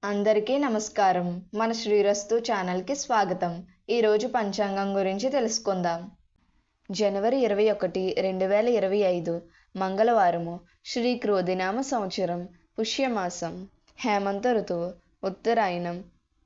అందరికీ నమస్కారం. మన శ్రీరస్తు ఛానల్కి స్వాగతం. ఈరోజు పంచాంగం గురించి తెలుసుకుందాం. జనవరి 21, 2025 మంగళవారము. శ్రీ క్రోధినామ సంవత్సరం, పుష్యమాసం, హేమంత ఋతువు, ఉత్తరాయణం.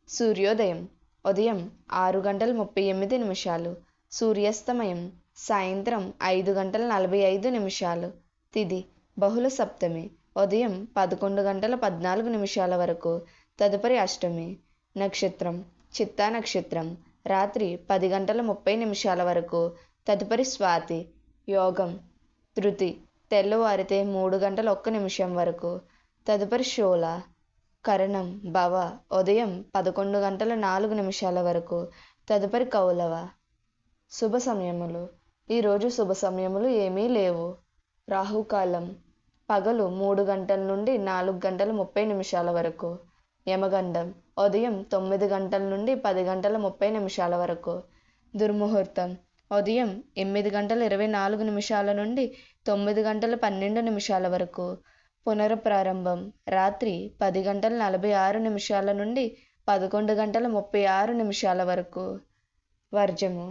సూర్యోదయం ఉదయం 6:38, సూర్యాస్తమయం సాయంత్రం 5:45. తిథి బహుళ సప్తమి ఉదయం 11:14 వరకు, తదుపరి అష్టమి. నక్షత్రం చిత్తా నక్షత్రం రాత్రి 10:30 వరకు, తదుపరి స్వాతి. యోగం ధృతి తెల్లవారితే 3:01 వరకు, తదుపరి షోల. కరణం భవ ఉదయం 11:04 వరకు, తదుపరి కౌలవ. శుభ సమయములు. ఈరోజు శుభ సమయములు ఏమీ లేవు. రాహుకాలం పగలు 3 గంటల నుండి 4:30 వరకు. యమగండం ఉదయం 9 గంటల నుండి 10:30 వరకు. దుర్ముహూర్తం ఉదయం 8:24 నుండి 9:12 వరకు. పునఃప్రారంభం రాత్రి 10:46 నుండి 11:36 వరకు. వర్జము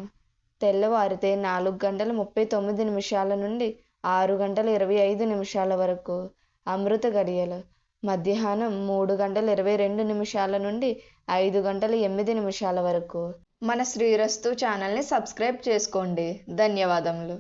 తెల్లవారితే 4:39 నుండి 6:25 వరకు. అమృత గడియలు మధ్యాహ్నం 3:22 నుండి 5:08 వరకు. మన శ్రీరస్తు ఛానల్ని సబ్స్క్రైబ్ చేసుకోండి. ధన్యవాదములు.